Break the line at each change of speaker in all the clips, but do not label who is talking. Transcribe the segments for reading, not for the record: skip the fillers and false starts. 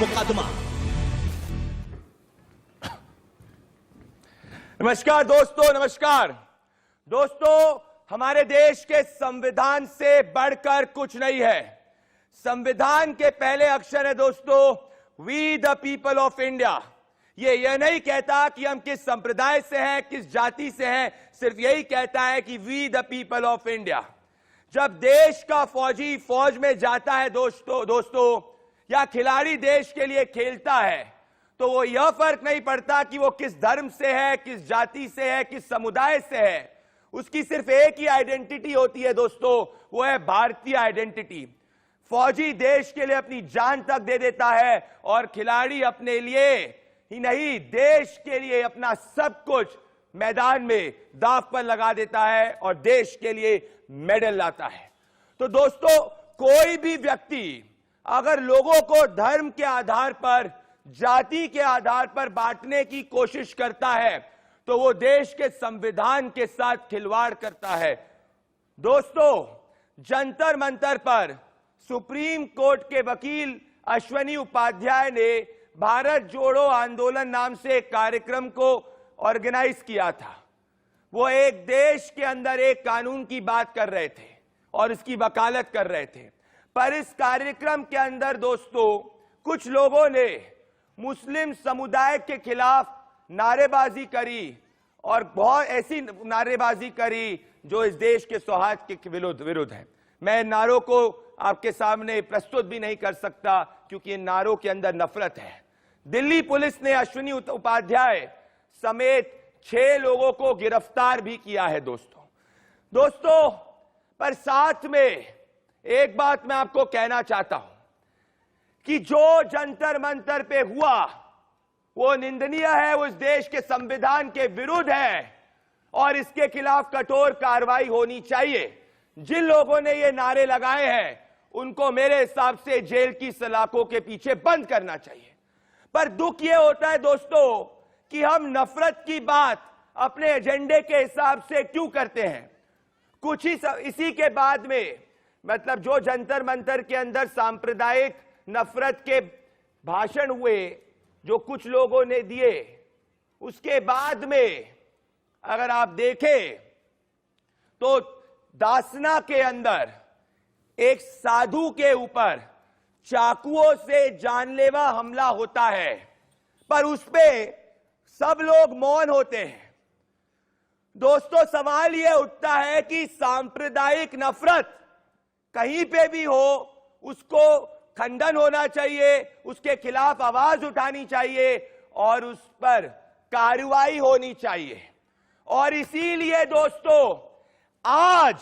मुकदमा। नमस्कार दोस्तों, नमस्कार दोस्तों। हमारे देश के संविधान से बढ़कर कुछ नहीं है। संविधान के पहले अक्षर है दोस्तों we the people of India. यह नहीं कहता कि हम किस संप्रदाय से हैं, किस जाति से हैं, सिर्फ यही कहता है कि we the people of India. जब देश का फौजी फौज में जाता है दोस्तों या खिलाड़ी देश के लिए खेलता है, तो वो यह फर्क नहीं पड़ता कि वो किस धर्म से है, किस जाति से है, किस समुदाय से है। उसकी सिर्फ एक ही आइडेंटिटी होती है दोस्तों, वो है भारतीय आइडेंटिटी। फौजी देश के लिए अपनी जान तक दे देता है और खिलाड़ी अपने लिए ही नहीं, देश के लिए अपना सब कुछ मैदान में दांव पर लगा देता है और देश के लिए मेडल लाता है। तो दोस्तों, कोई भी व्यक्ति अगर लोगों को धर्म के आधार पर, जाति के आधार पर बांटने की कोशिश करता है, तो वो देश के संविधान के साथ खिलवाड़ करता है। दोस्तों, जंतर मंतर पर सुप्रीम कोर्ट के वकील अश्विनी उपाध्याय ने भारत जोड़ो आंदोलन नाम से एक कार्यक्रम को ऑर्गेनाइज किया था। वो एक देश के अंदर एक कानून की बात कर रहे थे और इसकी वकालत कर रहे थे। पर इस कार्यक्रम के अंदर दोस्तों कुछ लोगों ने मुस्लिम समुदाय के खिलाफ नारेबाजी करी और बहुत ऐसी नारेबाजी करी जो इस देश के सौहार्द के विरुद्ध है। मैं नारों को आपके सामने प्रस्तुत भी नहीं कर सकता क्योंकि इन नारों के अंदर नफरत है। दिल्ली पुलिस ने अश्विनी उपाध्याय समेत 6 लोगों को गिरफ्तार भी किया है दोस्तों। पर साथ में एक बात मैं आपको कहना चाहता हूं कि जो जंतर मंतर पे हुआ वो निंदनीय है, वो इस देश के संविधान के विरुद्ध है और इसके खिलाफ कठोर कार्रवाई होनी चाहिए। जिन लोगों ने ये नारे लगाए हैं उनको मेरे हिसाब से जेल की सलाखों के पीछे बंद करना चाहिए। पर दुख ये होता है दोस्तों कि हम नफरत की बात अपने एजेंडे के हिसाब से क्यों करते हैं। कुछ ही इसी के बाद में, मतलब जो जंतर मंतर के अंदर सांप्रदायिक नफरत के भाषण हुए जो कुछ लोगों ने दिए, उसके बाद में अगर आप देखें तो दासना के अंदर एक साधु के ऊपर चाकुओं से जानलेवा हमला होता है, पर उस पे सब लोग मौन होते हैं। दोस्तों, सवाल यह उठता है कि सांप्रदायिक नफरत कहीं पे भी हो उसको खंडन होना चाहिए, उसके खिलाफ आवाज उठानी चाहिए और उस पर कार्रवाई होनी चाहिए। और इसीलिए दोस्तों आज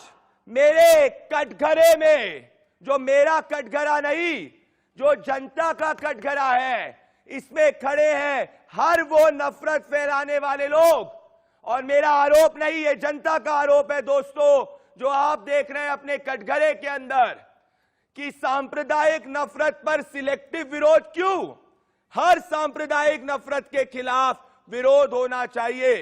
मेरे कटघरे में, जो मेरा कटघरा नहीं, जो जनता का कटघरा है, इसमें खड़े हैं हर वो नफरत फैलाने वाले लोग। और मेरा आरोप नहीं है, जनता का आरोप है दोस्तों, जो आप देख रहे हैं अपने कटघरे के अंदर, कि सांप्रदायिक नफरत पर सिलेक्टिव विरोध क्यों। हर सांप्रदायिक नफरत के खिलाफ विरोध होना चाहिए।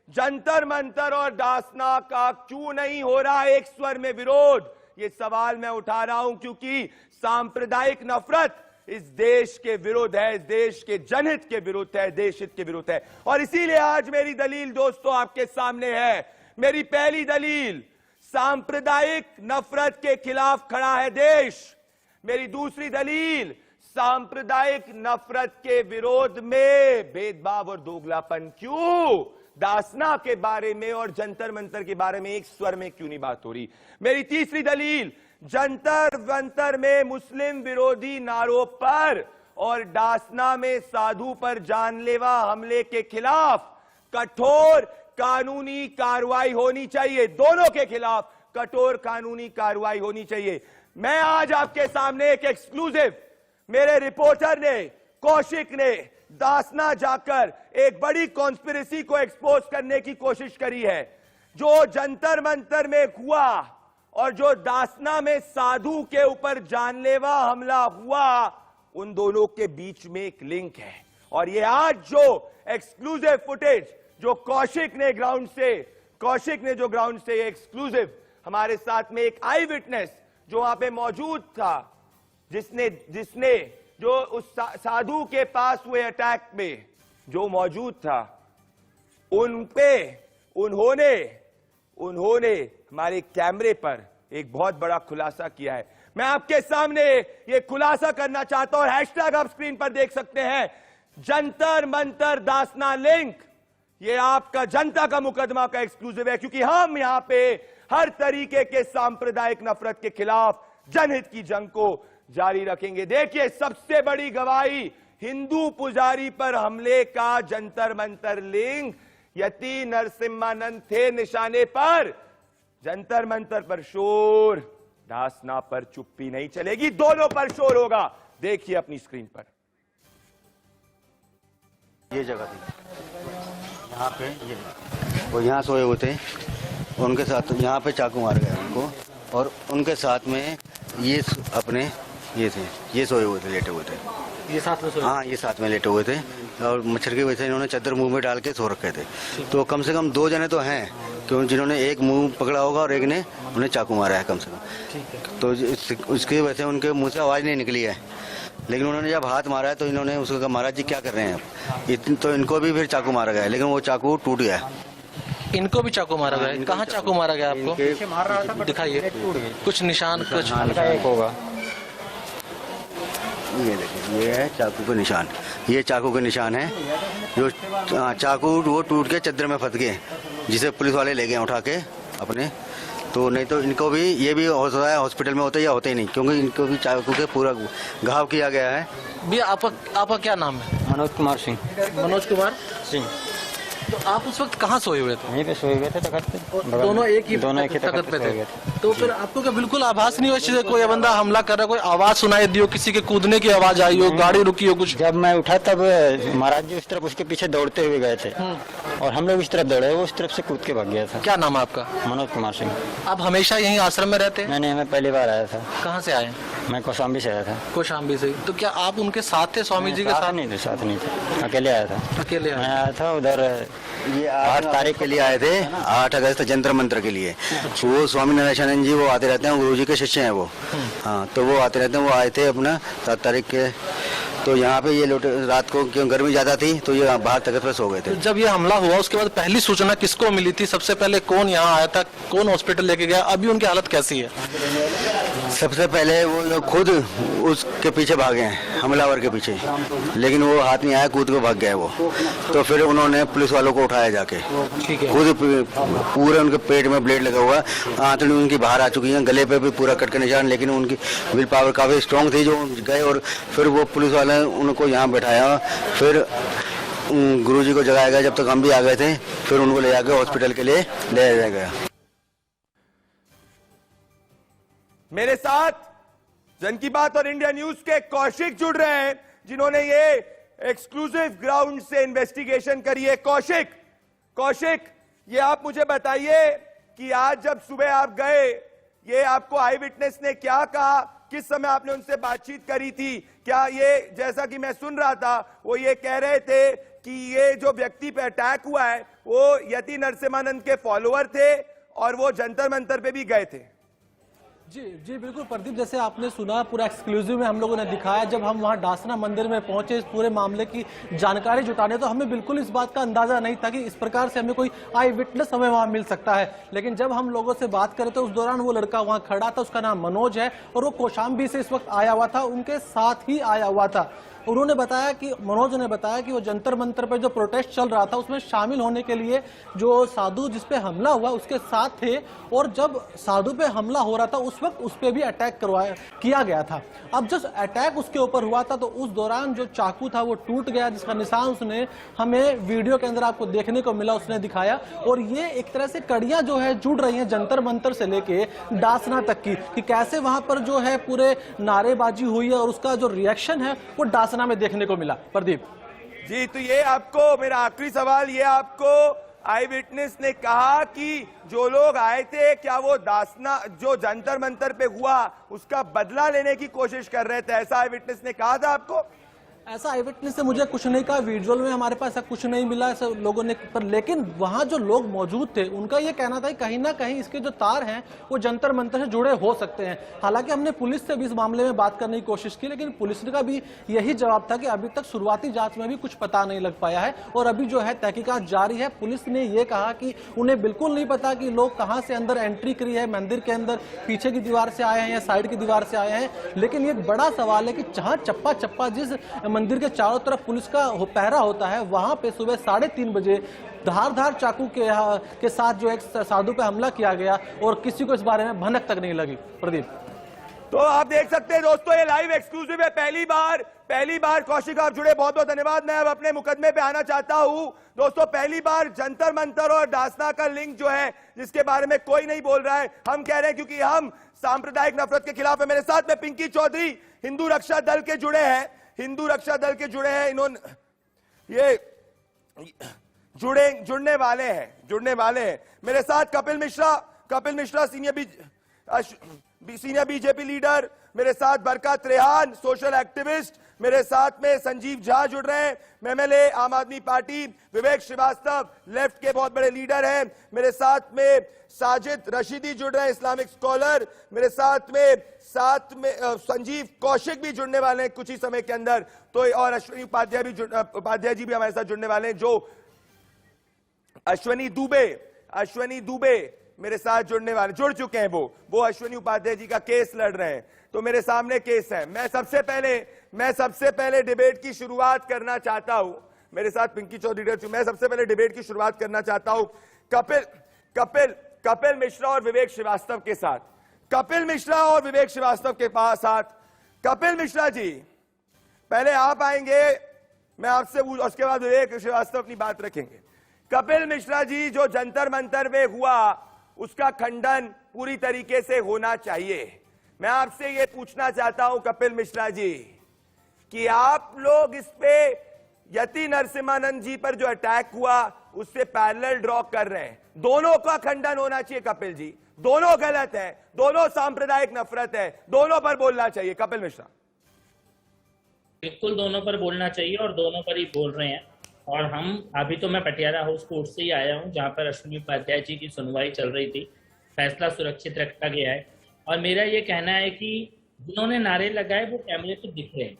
जंतर मंतर और दासना का क्यों नहीं हो रहा एक स्वर में विरोध, ये सवाल मैं उठा रहा हूं क्योंकि सांप्रदायिक नफरत इस देश के विरुद्ध है, इस देश के जनहित के विरुद्ध है, देश हित के विरुद्ध है। और इसीलिए आज मेरी दलील दोस्तों आपके सामने है। मेरी पहली दलील, सांप्रदायिक नफरत के खिलाफ खड़ा है देश। मेरी दूसरी दलील, सांप्रदायिक नफरत के विरोध में भेदभाव और दोगलापन क्यों। दासना के बारे में और जंतर मंतर के बारे में एक स्वर में क्यों नहीं बात हो रही। मेरी तीसरी दलील, जंतर मंतर में मुस्लिम विरोधी नारों पर और दासना में साधु पर जानलेवा हमले के खिलाफ कठोर कानूनी कार्रवाई होनी चाहिए। दोनों के खिलाफ कठोर कानूनी कार्रवाई होनी चाहिए। मैं आज आपके सामने एक एक्सक्लूसिव, मेरे रिपोर्टर ने, कौशिक ने दासना जाकर एक बड़ी कॉन्स्पिरेसी को एक्सपोज करने की कोशिश करी है। जो जंतर मंतर में हुआ और जो दासना में साधु के ऊपर जानलेवा हमला हुआ, उन दोनों के बीच में एक लिंक है। और ये आज जो एक्सक्लूसिव फुटेज जो कौशिक ने जो ग्राउंड से एक्सक्लूसिव हमारे साथ में एक आई विटनेस जो वहां पे मौजूद था, जिसने जो उस साधु के पास हुए अटैक में जो मौजूद था, उन पे उन्होंने हमारे कैमरे पर एक बहुत बड़ा खुलासा किया है। मैं आपके सामने ये खुलासा करना चाहता हूं और हैशटैग आप स्क्रीन पर देख सकते हैं, जंतर मंतर दासना लिंक। ये आपका जनता का मुकदमा का एक्सक्लूसिव है, क्योंकि हम यहां पे हर तरीके के सांप्रदायिक नफरत के खिलाफ जनहित की जंग को जारी रखेंगे। देखिए, सबसे बड़ी गवाही हिंदू पुजारी पर हमले का जंतर मंतर लिंक। यति नरसिम्हानंद थे निशाने पर, जंतर मंतर पर शोर, दासना पर चुप्पी नहीं चलेगी, दोनों पर शोर होगा। देखिए अपनी स्क्रीन पर।
ये जगह थी यहाँ पे, ये वो यहाँ सोए हुए थे, उनके साथ यहाँ पे चाकू मार गया उनको, और उनके साथ में ये अपने ये थे, ये सोए हुए थे, लेटे हुए थे,
ये साथ में सोए?
हाँ, ये साथ में लेटे हुए थे और मच्छर की वजह से इन्होंने चादर मुंह में डाल के सो रखे थे। तो कम से कम 2 जने तो हैं क्यों, जिन्होंने एक मुंह पकड़ा होगा और एक ने उन्हें चाकू मारा है कम से कम। तो उसकी वजह से उनके मुंह से आवाज़ नहीं निकली है, लेकिन उन्होंने जब हाथ मारा है तो इन्होंने उसको कहा, महाराज जी क्या कर रहे हैं, तो इनको भी फिर चाकू मारा गया, लेकिन वो चाकू टूट गया।
इनको भी चाकू मारा गया? कहाँ चाकू मारा गया आपको?
मार रहा था,
दिखाइए कुछ निशान, कुछ
एक होगा। ये देखिए, ये है चाकू के निशान, ये चाकू के निशान है, जो चाकू वो टूट के चद्दर में फंस गए, जिसे पुलिस वाले ले गए उठा के अपने। तो नहीं तो इनको भी, ये भी होता है हॉस्पिटल में, होता है या होता ही नहीं, क्योंकि इनको भी चाकू के पूरा घाव किया गया है।
भैया आपका क्या नाम है?
मनोज कुमार सिंह।
मनोज कुमार
सिंह।
तो आप उस वक्त कहाँ सोए हुए थे?
यहीं पे सोए हुए थे तखत पे।
दोनों एक ही तखत पे थे। तो फिर आपको क्या बिल्कुल आभास नहीं हुआ इससे कोई बंदा हमला कर रहा, कोई आवाज सुनाई दी हो, किसी के कूदने की आवाज आई हो, गाड़ी रुकी हो कुछ?
जब मैं उठा तब महाराज जी उस तरफ उसके पीछे दौड़ते हुए गए थे और हम लोग इस तरफ दौड़े, वो उस तरफ से कूद के भाग गया था।
क्या नाम है आपका?
मनोज कुमार सिंह।
आप हमेशा यहीं आश्रम में रहते हैं?
नहीं, मैं पहली बार आया था।
कहाँ से आए?
मैं कौशाम्बी से आया था।
कौशाम्बी से। तो क्या आप उनके साथ थे, स्वामी जी के साथ?
नहीं थे, साथ नहीं थे, अकेले आया था।
अकेले
मैं आया था उधर।
ये 8 तारीख के लिए आए थे, 8 अगस्त जंतर मंत्र के लिए। वो स्वामी नारायणानंद जी वो आते रहते हैं, गुरु जी के शिष्य हैं वो। हाँ, तो वो आते रहते हैं, वो आए थे अपना 7 तारीख के। तो यहाँ पे ये लोटे रात को, क्यों गर्मी ज्यादा थी तो ये बाहर तखत पे सो गए थे।
तो जब ये हमला हुआ उसके बाद पहली सूचना किसको मिली थी? सबसे पहले कौन यहाँ आया था, कौन हॉस्पिटल लेके गया? अभी उनकी हालत कैसी है?
सबसे पहले वो लोग खुद उसके पीछे भागे हैं, हमलावर के पीछे, लेकिन वो हाथ नहीं आया, कूद के भाग गया वो। तो फिर उन्होंने पुलिस वालों को उठाया जाके, खुद पूरे उनके पेट में ब्लेड लगा हुआ, आंतड़ी उनकी बाहर आ चुकी है, गले पे भी पूरा कट का निशान, लेकिन उनकी विल पावर काफी स्ट्रांग थी, जो गए। और फिर वो पुलिस वाले उनको यहाँ बैठाया, फिर गुरुजी को जगाया गया, जब तक हम भी आ गए थे, फिर उनको ले जाकर हॉस्पिटल के लिए ले जाया गया।
मेरे साथ जन की बात और इंडिया न्यूज के कौशिक जुड़ रहे हैं, जिन्होंने ये एक्सक्लूसिव ग्राउंड से इन्वेस्टिगेशन करी है। कौशिक, ये आप मुझे बताइए कि आज जब सुबह आप गए, ये आपको आई विटनेस ने क्या कहा, किस समय आपने उनसे बातचीत करी थी? क्या ये, जैसा कि मैं सुन रहा था, वो ये कह रहे थे कि ये जो व्यक्ति पे अटैक हुआ है वो यति नरसिम्हानंद के फॉलोअर थे और वो जंतर मंतर पे भी गए थे?
जी बिल्कुल प्रदीप, जैसे आपने सुना, पूरा एक्सक्लूसिव में हम लोगों ने दिखाया। जब हम वहां डासना मंदिर में पहुंचे इस पूरे मामले की जानकारी जुटाने, तो हमें बिल्कुल इस बात का अंदाजा नहीं था कि इस प्रकार से हमें कोई आई विटनेस हमें वहां मिल सकता है। लेकिन जब हम लोगों से बात करें तो उस दौरान वो लड़का वहां खड़ा था, उसका नाम मनोज है और वो कौशाम्बी से इस वक्त आया हुआ था, उनके साथ ही आया हुआ था। उन्होंने बताया कि मनोज ने बताया कि वो जंतर मंतर पर जो प्रोटेस्ट चल रहा था उसमें शामिल होने के लिए जो साधु जिस पे हमला हुआ उसके साथ थे, और जब साधु पे हमला हो रहा था उस वक्त उस पे भी अटैक किया गया था। अब जब अटैक उसके ऊपर हुआ था तो उस दौरान जो चाकू था वो टूट गया, जिसका निशान उसने हमें वीडियो के अंदर आपको देखने को मिला, उसने दिखाया। और ये एक तरह से कड़ियां जो है जुड़ रही हैं जंतर मंतर से लेके डासना तक की, कि कैसे वहां पर जो है पूरे नारेबाजी हुई है और उसका जो रिएक्शन है वो डासना में देखने को मिला। प्रदीप
जी, तो ये आपको मेरा आखिरी सवाल, ये आपको आई विटनेस ने कहा कि जो लोग आए थे, क्या वो दासना जो जंतर मंतर पे हुआ उसका बदला लेने की कोशिश कर रहे थे, ऐसा आई विटनेस ने कहा था आपको?
ऐसा आई विटनेस से मुझे कुछ नहीं कहा, विजुअल में हमारे पास ऐसा कुछ नहीं मिला ऐसा लोगों ने, पर लेकिन वहां जो लोग मौजूद थे उनका ये कहना था कि कहीं ना कहीं इसके जो तार हैं वो जंतर मंतर से जुड़े हो सकते हैं। हालांकि हमने पुलिस से भी इस मामले में बात करने की कोशिश की, लेकिन पुलिस का भी यही जवाब था कि अभी तक शुरुआती जांच में भी कुछ पता नहीं लग पाया है और अभी जो है तहकीकात जारी है। पुलिस ने यह कहा कि उन्हें बिल्कुल नहीं पता कि लोग कहां से अंदर एंट्री करी है, मंदिर के अंदर पीछे की दीवार से आए हैं या साइड की दीवार से आए हैं, लेकिन ये बड़ा सवाल है कि जहां चप्पा चप्पा जिस मंदिर के चारों तरफ पुलिस का पहरा होता है वहां पे सुबह 3:30 बजे धार चाकू के साथ जो एक साधु पे हमला किया गया और किसी को इस बारे में भनक तक नहीं लगी। प्रदीप,
तो आप देख सकते हैं दोस्तों, ये लाइव एक्सक्लूसिव है। पहली बार कौशिक आप जुड़े, बहुत बहुत धन्यवाद। मैं अब अपने मुकदमे पे आना चाहता हूं दोस्तों। पहली बार जंतर मंतर और डासना का लिंक जो है, जिसके बारे में कोई नहीं बोल रहा है, हम कह रहे हैं क्योंकि हम सांप्रदायिक नफरत के खिलाफ है। मेरे साथ में पिंकी चौधरी हिंदू रक्षा दल के जुड़े हैं, इन्होंने ये जुड़ने वाले हैं। मेरे साथ Kapil Mishra senior BJP leader, मेरे साथ बरकत रेहान सोशल एक्टिविस्ट, मेरे साथ में संजीव झा जुड़ रहे हैं, एमएलए आम आदमी पार्टी, विवेक श्रीवास्तव लेफ्ट के बहुत बड़े लीडर हैं, मेरे साथ में साजिद रशीदी जुड़ रहे हैं इस्लामिक स्कॉलर, मेरे साथ में संजीव कौशिक भी जुड़ने वाले हैं कुछ ही समय के अंदर, तो और अश्विनी उपाध्याय जी भी हमारे साथ जुड़ने वाले हैं, जो अश्विनी दुबे मेरे साथ जुड़ चुके हैं। वो अश्विनी उपाध्याय जी का केस लड़ रहे हैं, तो मेरे सामने केस है। मैं सबसे पहले डिबेट की शुरुआत करना चाहता हूं, मेरे साथ पिंकी चौधरी, मैं सबसे पहले डिबेट की शुरुआत करना चाहता हूं कपिल मिश्रा और विवेक श्रीवास्तव के साथ। कपिल मिश्रा जी, पहले आप आएंगे, मैं आपसे उसके बाद विवेक श्रीवास्तव अपनी बात रखेंगे। कपिल मिश्रा जी, जो जंतर मंतर में हुआ उसका खंडन पूरी तरीके से होना चाहिए। मैं आपसे यह पूछना चाहता हूं कपिल मिश्रा जी कि आप लोग इस पे यति नरसिम्हानंद जी पर जो अटैक हुआ उससे पैरेलल ड्रॉ कर रहे हैं। दोनों का खंडन होना चाहिए कपिल जी, दोनों गलत है, दोनों सांप्रदायिक नफरत है, दोनों पर बोलना चाहिए। कपिल मिश्रा,
बिल्कुल दोनों पर बोलना चाहिए और दोनों पर ही बोल रहे हैं। और हम अभी तो मैं पटियाला हाउस कोर्ट से ही आया हूं, जहां पर अश्विनी उपाध्याय जी की सुनवाई चल रही थी। फैसला सुरक्षित रखा गया है और मेरा ये कहना है कि जिन्होंने नारे लगाए वो कैमरे पे दिख रहे हैं,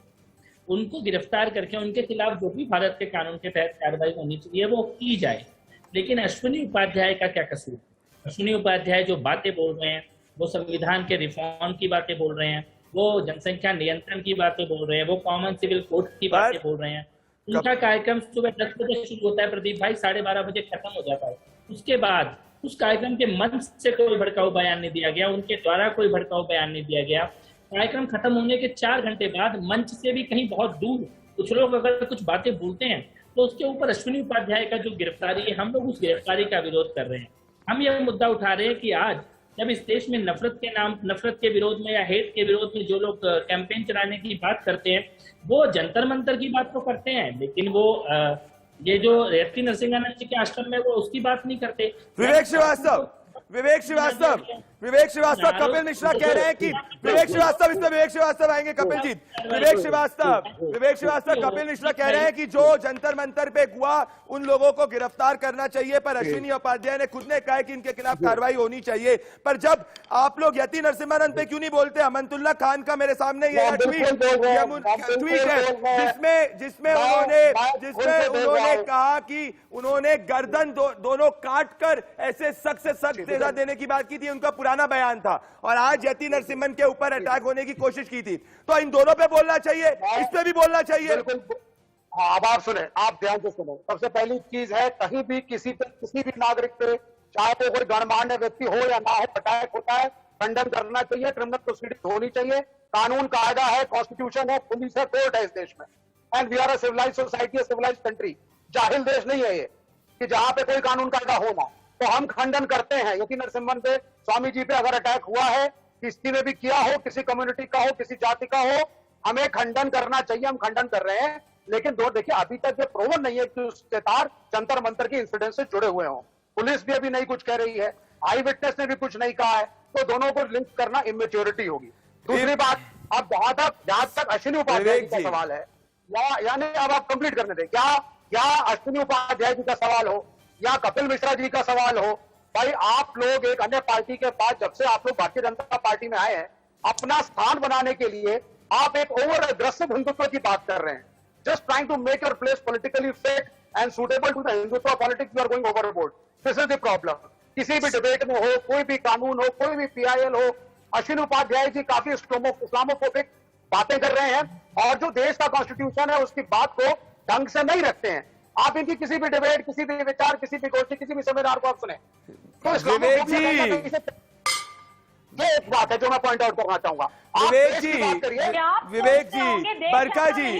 उनको गिरफ्तार करके उनके खिलाफ जो भी भारत के कानून के तहत कार्रवाई होनी चाहिए वो की जाए। लेकिन अश्विनी उपाध्याय का क्या कसूर? अश्विनी उपाध्याय जो बातें बोल रहे हैं, वो संविधान के रिफॉर्म की बातें बोल रहे हैं, वो जनसंख्या नियंत्रण की बातें बोल रहे हैं, वो कॉमन सिविल कोड की बातें बोल रहे हैं। उनका कार्यक्रम सुबह 10 बजे शुरू होता है प्रदीप भाई, 12:30 बजे खत्म हो जाता है। उसके बाद उस कार्यक्रम के मंच से कोई भड़काऊ बयान नहीं दिया गया, उनके द्वारा कोई भड़काऊ बयान नहीं दिया गया। कार्यक्रम खत्म होने के 4 घंटे बाद मंच से भी कहीं बहुत दूर कुछ लोग अगर कुछ बातें बोलते हैं तो उसके ऊपर अश्विनी उपाध्याय का जो गिरफ्तारी है, हम लोग उस गिरफ्तारी का विरोध कर रहे हैं। हम यह मुद्दा उठा रहे हैं कि आज जब इस देश में नफरत के विरोध में या हेट के विरोध में जो लोग कैंपेन चलाने की बात करते हैं वो जंतर मंतर की बात तो करते हैं, लेकिन वो ये जो यति नरसिम्हानंद जी के आश्रम में वो उसकी बात नहीं करते।
विवेक श्रीवास्तव कपिल मिश्रा कह रहे हैं कि विवेक श्रीवास्तव आएंगे। कपिल जी, विवेक श्रीवास्तव कपिल मिश्रा कह रहे हैं कि जो जंतर मंतर पे हुआ उन लोगों को गिरफ्तार करना चाहिए, पर अश्विनी उपाध्याय ने खुद ने कहा कि इनके खिलाफ कार्रवाई होनी चाहिए। पर जब आप लोग यति नरसिम्हानंद पे क्यों नहीं बोलते? अमनतुल्लाह खान का मेरे सामने ये ट्वीट है जिसमें उन्होंने कहा कि उन्होंने गर्दन दोनों काट कर ऐसे सख्त से सख्त सजा देने की बात की थी, उनका पुराना बयान था, और आज यति नरसिम्हन के ऊपर अटैक होने की कोशिश की थी। तो इन दोनों पे बोलना चाहिए, इस पे भी बोलना चाहिए।
हाँ, अब आप सुने, आप ध्यान से सुने। सबसे पहली चीज है, कहीं भी किसी भी नागरिक पे, चाहे वो कोई गणमान्य व्यक्ति हो या ना हो, अटैक होता है, खंडन करना चाहिए, क्रिमिनल प्रोसीडिंग होनी चाहिए। कानून कायदा है, कॉन्स्टिट्यूशन है, पुलिस है, कोर्ट है इस देश में, and we are a civilised society, civilised country. जाहिल देश नहीं है ये कि जहां पे कोई कानून कायदा हो ना। तो हम खंडन करते हैं। यति नरसिम्हन पे, स्वामी जी पे अगर अटैक हुआ है, किसी ने भी किया हो, किसी कम्युनिटी का हो, किसी जाति का हो, हमें खंडन करना चाहिए, हम खंडन कर रहे हैं। लेकिन देखिए, अभी तक ये प्रूवन नहीं है कि उसके तार जंतर मंतर के इंसिडेंट से जुड़े हुए हों। पुलिस भी अभी नहीं कुछ कह रही है, आई विटनेस ने भी कुछ नहीं कहा है, तो दोनों को लिंक करना इमेच्योरिटी होगी। दूसरी बात, अब जहां तक अश्विनी उपाध्याय का सवाल है, यानी अब आप कंप्लीट करने दें। क्या अश्विनी उपाध्याय जी का सवाल हो या कपिल मिश्रा जी का सवाल हो, भाई आप लोग एक अन्य पार्टी के पास जब से आप लोग भारतीय जनता पार्टी में आए हैं, अपना स्थान बनाने के लिए आप एक ओवर अग्रेसिव हिंदुत्व की बात कर रहे हैं। Just trying to make your place politically fit and suitable to the Hindutva politics, you are going overboard. This is the problem. किसी भी डिबेट में हो, कोई भी कानून हो, कोई भी पीआईएल हो, अश्विनी उपाध्याय जी काफी इस्लामोफोबिक बातें कर रहे हैं और जो देश का कॉन्स्टिट्यूशन है उसकी बात को ढंग से नहीं रखते हैं। आप इनकी किसी भी डिबेट, किसी भी विचार, किसी भी गोष्ठी, किसी भी सेमिनार को आप सुने तो इस्लामोफोबिया ये एक बात है जो मैं पॉइंट आउट करना चाहूंगा।
विवेक जी, विवेक जी, बरका जी,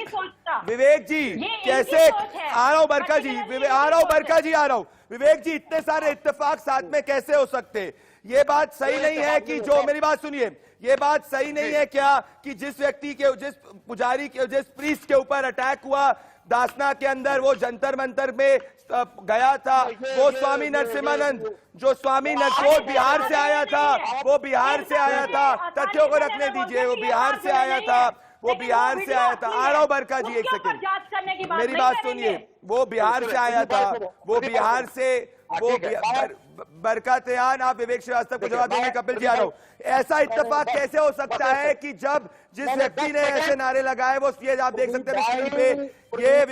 विवेक जी, कैसे आ रहा हूं बरका जी, आ रहा हूं बरका जी, आ रहा हूं। विवेक जी, इतने सारे इत्तेफाक साथ में कैसे हो सकते? ये बात सही नहीं है कि जो, मेरी बात सुनिए, ये बात सही नहीं है क्या कि जिस व्यक्ति के, जिस पुजारी के, जिस प्रीस्ट के ऊपर अटैक हुआ दासना के अंदर, वो जंतर मंतर में गया था, वो स्वामी नरसिम्हानंद, जो स्वामी वो बिहार से आया था, वो बिहार से आया था, तथ्यों को रखने दीजिए, वो बिहार से आया था, वो बिहार से आया था। आ रहा हूं बरका जी, एक सेकंड, मेरी बात सुनिए, वो बिहार से आया था, वो बिहार से, वो बरकतयान, आप विवेक श्रीवास्तव को जवाब देंगे, कपिल जी आ रहा हूं। ऐसा इत्तेफाक कैसे हो सकता है कि जब जिस व्यक्ति ने ऐसे नारे लगाए, वो ये आप देख सकते हैं स्क्रीन पे, ये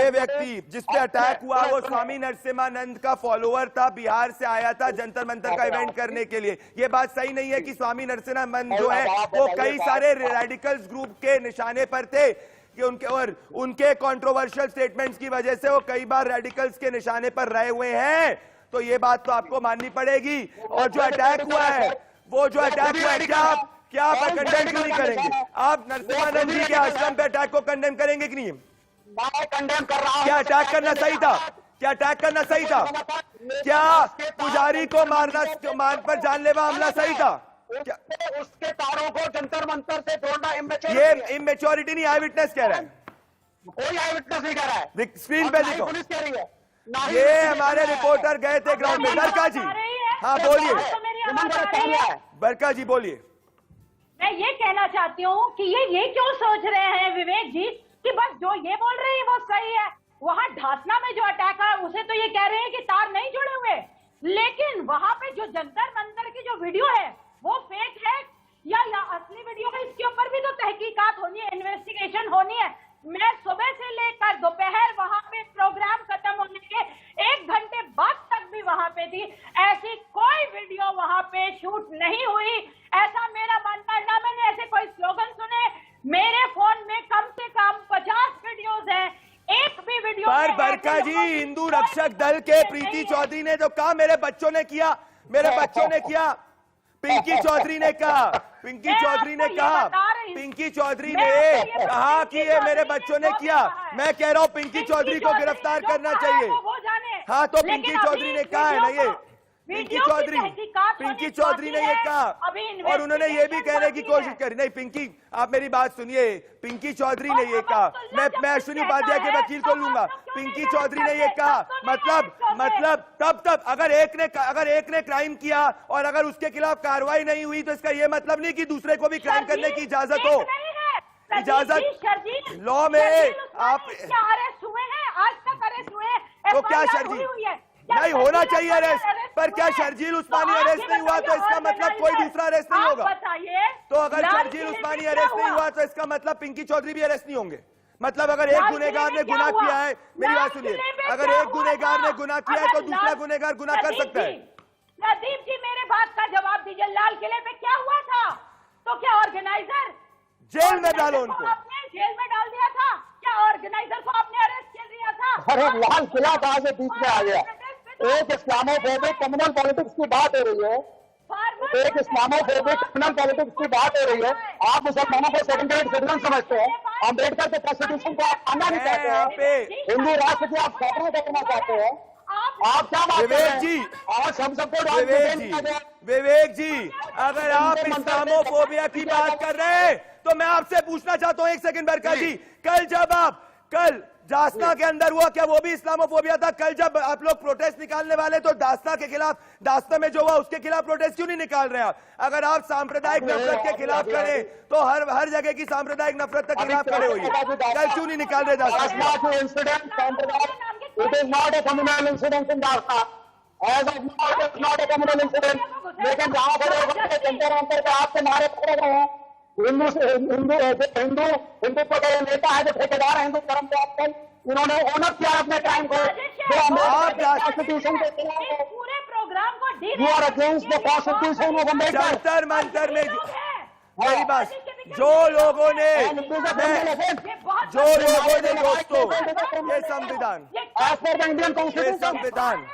व्यक्ति जिस पे अटैक हुआ वो स्वामी नरसिम्हानंद का फॉलोअर था, बिहार से आया था जंतर मंतर का इवेंट करने के लिए। ये बात सही नहीं है कि स्वामी नरसिम्हानंद जो है वो कई सारे रेडिकल्स ग्रुप के निशाने पर थे कि उनके कंट्रोवर्शियल स्टेटमेंट्स की वजह से वो कई बार रेडिकल्स के निशाने पर रहे हुए हैं, तो ये बात तो आपको माननी पड़ेगी। और जो अटैक हुआ है, वो जो अटैक हुआ है, क्या आप कंडेम क्यों नहीं करेंगे? आप नरसिम्हानंद जी के आश्रम पे अटैक को कंडेम करेंगे कि नहीं?
मैं कंडेम कर रहा हूं।
क्या अटैक करना सही था? क्या अटैक करना सही था? क्या पुजारी को मारना, मान पर जानलेवा हमला सही था?
उसके तारों को जंतर मंतर से जोड़ना
ये इमेच्योरिटी नहीं, आई विटनेस कह रहा है,
कोई आई विटनेस नहीं कह रहा है।
स्क्रीन पे देखो,
पुलिस कह रही है,
ये हमारे रिपोर्टर गए थे ग्राउंड में। बरका जी, हाँ बोलिए, बरका जी बोलिए।
मैं ये कहना चाहती हूँ कि ये क्यों सोच रहे हैं विवेक जी कि बस जो ये बोल रहे हैं वो सही है। वहां ढासना में जो अटैक है उसे तो ये कह रहे हैं कि तार नहीं जुड़े हुए, लेकिन वहां पे जो जंतर मंतर की जो वीडियो है वो फेक है या असली वीडियो है, इसके ऊपर भी तो तहकीकात होनी है, इन्वेस्टिगेशन होनी है। मैं सुबह से लेकर दोपहर वहां पे प्रोग्राम खत्म होने के 1 घंटे बाद तक भी वहां पे थी, ऐसी कोई वीडियो वहां पे शूट नहीं हुई, ऐसा मेरा मानना है। ना मैंने ऐसे कोई स्लोगन सुने, मेरे फोन में कम से कम 50 वीडियोस हैं, एक भी वीडियो
पर बरका जी, हिंदू रक्षक दल के प्रीति चौधरी ने जो कहा मेरे बच्चों ने किया, मेरे बच्चों ने किया, पिंकी चौधरी ने कहा, पिंकी चौधरी ने कहा, पिंकी चौधरी ने कहा कि ये मेरे बच्चों ने किया। मैं कह रहा हूं पिंकी चौधरी को गिरफ्तार करना चाहिए। हाँ, तो पिंकी चौधरी ने कहा है ना, ये पिंकी चौधरी ने ये कहा, और उन्होंने ये भी कहने की कोशिश करी। नहीं पिंकी, आप मेरी बात सुनिए, पिंकी चौधरी ने ये कहा, मैं अश्विनी उपाध्याय के वकील को लूंगा, पिंकी चौधरी ने ये कहा, मतलब तब अगर एक ने क्राइम किया और अगर उसके खिलाफ कार्रवाई नहीं हुई तो इसका ये मतलब नहीं कि दूसरे को भी क्राइम करने की इजाजत हो। इजाजत लॉ में आप
अरेस्ट हुए हैं, आज तक अरेस्ट हुए,
तो क्या शर्जील नहीं होना चाहिए अरेस्ट, पर क्या शर्जील उस्मानी अरेस्ट नहीं हुआ तो इसका मतलब कोई दूसरा अरेस्ट नहीं होगा? तो अगर शर्जील उस्मानी अरेस्ट नहीं हुआ तो इसका मतलब पिंकी चौधरी भी अरेस्ट नहीं होंगे? मतलब अगर एक गुनहगार ने गुनाह किया है, मेरी बात सुनिए, अगर एक गुनहगार ने गुनाह किया है तो दूसरा गुनहगार गुनाह कर सकता है।
प्रदीप जी, मेरे बात का जवाब दीजिए, लाल किले पे क्या हुआ था? तो क्या ऑर्गेनाइजर
जेल में डालो उनको,
आपने जेल में डाल दिया था क्या? ऑर्गेनाइजर को आपने अरेस्ट कर दिया था?
अरे लाल किला कहां से बीच में आ गया? एक इस्लामोफोबिक कम्युनल पॉलिटिक्स की बात हो रही है, एक इस्लामोफोबिक कम्युनल पॉलिटिक्स की बात हो रही है। आप मुसलमानों को सेकंड ग्रेड सिटीजन समझते हैं, अम्बेडकर के कॉन्स्टिट्यूशन को आप मानना नहीं चाहते हैं, हिंदू राष्ट्र की आप स्थापना करना चाहते हैं। आप क्या बात कर रहे हैं? जी, आज हम सबको
विवेक जी, अगर आप इस्लामोफोबिया की बात कर रहे हैं तो मैं आपसे पूछना चाहता हूं, एक सेकंड बरका जी, कल दासना के अंदर हुआ क्या वो भी इस्लामोफोबिया था? कल जब आप लोग प्रोटेस्ट निकालने वाले तो दासना के खिलाफ, दासना में जो हुआ उसके खिलाफ प्रोटेस्ट क्यों नहीं निकाल रहे आप? अगर आप सांप्रदायिक नफरत के खिलाफ खड़े तो हर जगह की सांप्रदायिक नफरत के खिलाफ खड़े होइए। कल क्यों नहीं निकाल रहे Dasna?
It is not a communal incident in Dasna. As of now, it is not a communal incident. लेकिन जहाँ बड़े बड़े जंतर मंतर के आपसे नारे पड़ रहे हैं, हिंदुत्व का नेता है जो ठेकेदार है हिंदू धर्म के, आजकल इन्होंने ऑनर किया अपने टाइम को, कॉन्स्टिट्यूशन के खिलाफ,
पूरे प्रोग्राम को
you are against the constitution of America.
Jantar Mantar में मेरी बात, जो लोगों ने दोस्तों ये संविधान,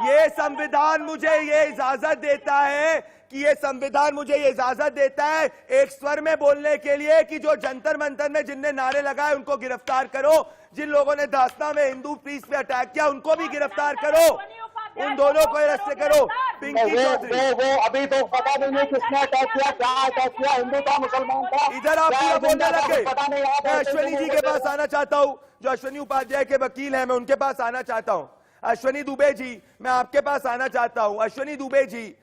ये संविधान मुझे ये इजाजत देता है कि ये संविधान मुझे ये इजाजत देता है एक स्वर में बोलने के लिए कि जो जंतर मंतर में जिनने नारे लगाए उनको गिरफ्तार करो, जिन लोगों ने दासना में हिंदू प्रीस्ट पे अटैक किया उनको भी गिरफ्तार करो, उन दोनों को अरेस्ट करो। पिंकी चौधरी
वो अभी तो पता नहीं है किसने अटैक किया, क्या अटैक किया, हिंदू था मुसलमान था,
इधर आप पूरा बोलने लगे।
पता नहीं।
मैं अश्वनी जी के पास आना चाहता हूं, जो अश्वनी उपाध्याय के वकील हैं, मैं उनके पास आना चाहता हूं। अश्वनी दुबे जी, मैं आपके पास आना चाहता हूं। अश्वनी दुबे जी,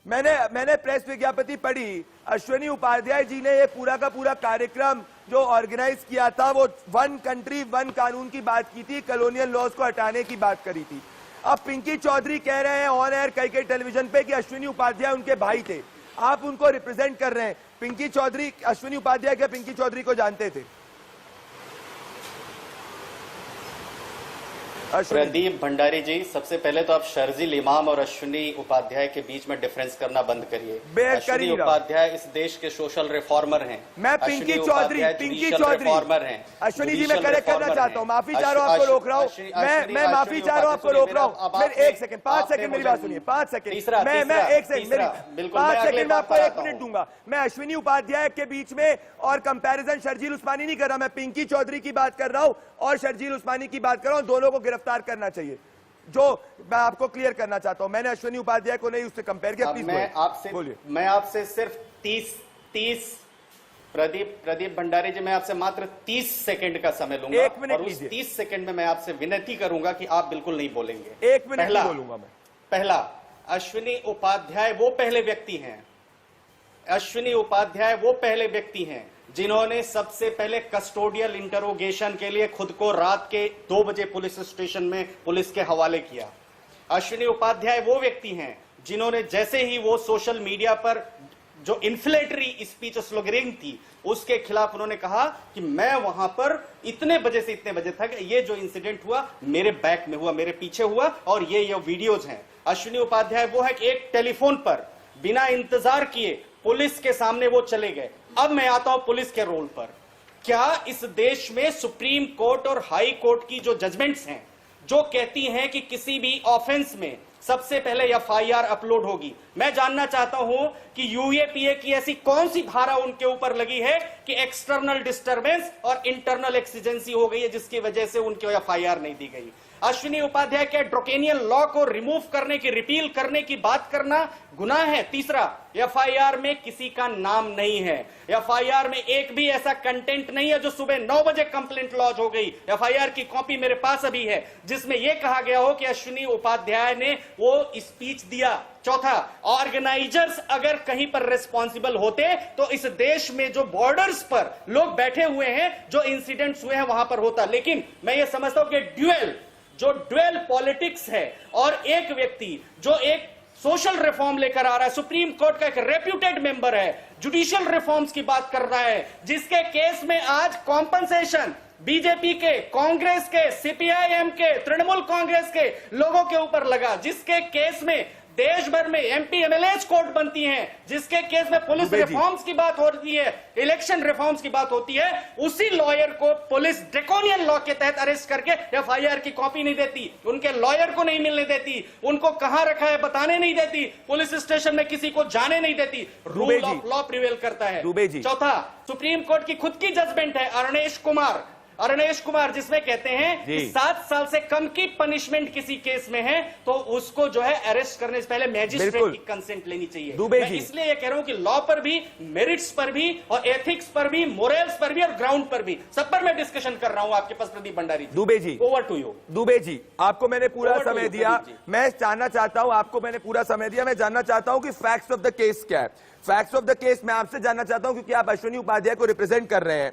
मैंने प्रेस विज्ञप्ति पढ़ी, अश्वनी उपाध्याय जी ने ये पूरा का पूरा कार्यक्रम जो ऑर्गेनाइज किया था वो वन कंट्री वन कानून की बात की थी, कॉलोनियल लॉज को हटाने की बात करी थी। अब पिंकी चौधरी कह रहे हैं ऑन एयर कई टेलीविजन पे कि अश्विनी उपाध्याय उनके भाई थे, आप उनको रिप्रेजेंट कर रहे हैं। पिंकी चौधरी, अश्विनी उपाध्याय क्या पिंकी चौधरी को जानते थे?
प्रदीप भंडारी जी, सबसे पहले तो आप शर्जील इमाम और अश्विनी उपाध्याय के बीच में डिफरेंस करना बंद करिए। अश्विनी उपाध्याय इस देश के सोशल रिफॉर्मर हैं।
मैं पिंकी चौधरी
रिफॉर्मर हैं।
अश्विनी जी, मैं करेक्ट करना चाहता हूँ, माफी चाह रहा हूँ, आपको रोक रहा हूँ, मैं माफी चाह रहा हूँ, आपको रोक रहा हूँ। मेरे 1 सेकंड 5 सेकंड मेरी बात सुनिए, 5 सेकंड मैं 1 सेकंड मेरी 5 सेकंड में आपको 1 मिनट दूंगा। मैं अश्विनी उपाध्याय के बीच में और कंपैरिजन शर्जील उस्मानी नहीं कर रहा, मैं पिंकी चौधरी की बात कर रहा हूँ और शर्जील उस्मानी की बात कर रहा हूँ। दोनों को गिरफ्तार करना चाहिए, जो मैं आपको क्लियर करना चाहता हूं। मैंने अश्विनी उपाध्याय को नहीं उससे कंपेयर किया। प्लीज
मैं आपसे सिर्फ 30 प्रदीप भंडारी जी, मैं आपसे मात्र 30 सेकंड का समय लूंगा।
1 मिनट
और उस 30 सेकंड में मैं आपसे विनती करूंगा कि आप बिल्कुल नहीं बोलेंगे।
1 मिनट बोलूंगा मैं।
पहला, अश्विनी उपाध्याय वो पहले व्यक्ति हैं, अश्विनी उपाध्याय वो पहले व्यक्ति हैं जिन्होंने सबसे पहले कस्टोडियल इंटरोगेशन के लिए खुद को रात के 2 बजे पुलिस स्टेशन में पुलिस के हवाले किया। अश्विनी उपाध्याय वो व्यक्ति हैं जिन्होंने जैसे ही वो सोशल मीडिया पर जो इन्फ्लेटरी स्पीच स्लोगनिंग थी उसके खिलाफ उन्होंने कहा कि मैं वहां पर इतने बजे से इतने बजे तक, ये जो इंसिडेंट हुआ मेरे बैक में हुआ, मेरे पीछे हुआ और ये वीडियोज हैं। अश्विनी उपाध्याय वो है कि एक टेलीफोन पर बिना इंतजार किए पुलिस के सामने वो चले गए। अब मैं आता हूं पुलिस के रोल पर। क्या इस देश में सुप्रीम कोर्ट और हाई कोर्ट की जो जजमेंट्स हैं जो कहती हैं कि किसी भी ऑफेंस में सबसे पहले एफआईआर अपलोड होगी, मैं जानना चाहता हूं कि यूएपीए की ऐसी कौन सी धारा उनके ऊपर लगी है कि एक्सटर्नल डिस्टर्बेंस और इंटरनल एक्सीजेंसी हो गई है जिसकी वजह से उनको एफआईआर नहीं दी गई। अश्विनी उपाध्याय के ड्रोकेनियन लॉ को रिमूव करने की, रिपील करने की बात करना गुनाह है। तीसरा, एफआईआर में किसी का नाम नहीं है, एफआईआर में एक भी ऐसा कंटेंट नहीं है जो सुबह 9 बजे कंप्लेंट लॉन्च हो गई। एफआईआर की कॉपी मेरे पास अभी है जिसमें यह कहा गया हो कि अश्विनी उपाध्याय ने वो स्पीच दिया। चौथा, ऑर्गेनाइजर्स अगर कहीं पर रिस्पॉन्सिबल होते तो इस देश में जो बॉर्डर्स पर लोग बैठे हुए हैं, जो इंसिडेंट्स हुए हैं वहां पर होता। लेकिन मैं ये समझता हूं कि ड्यूअल पॉलिटिक्स है और एक व्यक्ति जो एक सोशल रिफॉर्म लेकर आ रहा है, सुप्रीम कोर्ट का एक रेप्यूटेड मेंबर है, जुडिशियल रिफॉर्म्स की बात कर रहा है, जिसके केस में आज कॉम्पनसेशन बीजेपी के, कांग्रेस के, सीपीआईएम के, तृणमूल कांग्रेस के लोगों के ऊपर लगा, जिसके केस में देश भर में एमपी एमएलए कोर्ट बनती हैं, जिसके केस में पुलिस रिफॉर्म्स की बात होती है, इलेक्शन रिफॉर्म्स की बात होती है, उसी लॉयर को पुलिस ड्रैकोनियन लॉ के तहत अरेस्ट करके एफआईआर की कॉपी नहीं देती, उनके लॉयर को नहीं मिलने देती, उनको कहां रखा है बताने नहीं देती, पुलिस स्टेशन में किसी को जाने नहीं देती। रूल ऑफ लॉ प्रिवेल करता है। चौथा, सुप्रीम कोर्ट की खुद की जजमेंट है, अरुणेश कुमार अरणेश कुमार, जिसमें कहते हैं कि 7 साल से कम की पनिशमेंट किसी केस में है तो उसको जो है अरेस्ट करने से पहले मैजिस्ट्रेट की कंसेंट लेनी चाहिए। मैं इसलिए ये कह रहा हूं कि लॉ पर भी, मेरिट्स पर भी और एथिक्स पर भी, मोरल्स पर भी और ग्राउंड पर भी, सब पर मैं डिस्कशन कर रहा हूं आपके पास। Pradeep Bhandari
Dubey ji,
over to you.
Dubey ji, आपको मैंने पूरा समय दिया, मैं जानना चाहता हूं, आपको मैंने पूरा समय दिया, मैं जानना चाहता हूं कि फैक्ट्स ऑफ द केस क्या है। फैक्ट्स ऑफ द केस मैं आपसे जानना चाहता हूं क्योंकि आप अश्विनी उपाध्याय को रिप्रेजेंट कर रहे हैं।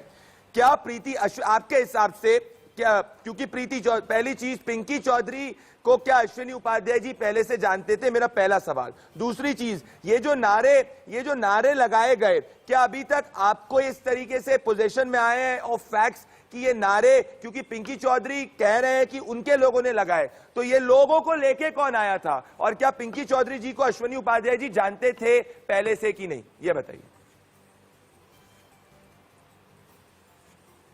क्या प्रीति आपके हिसाब से, क्या, क्योंकि पहली चीज, पिंकी चौधरी को क्या अश्विनी उपाध्याय जी पहले से जानते थे? मेरा पहला सवाल। दूसरी चीज, ये जो नारे लगाए गए, क्या अभी तक आपको इस तरीके से पोजीशन में आए हैं और फैक्ट्स कि ये नारे, क्योंकि पिंकी चौधरी कह रहे हैं कि उनके लोगों ने लगाए, तो ये लोगों को लेके कौन आया था? और क्या पिंकी चौधरी जी को अश्विनी उपाध्याय जी जानते थे पहले से कि नहीं, ये बताइए।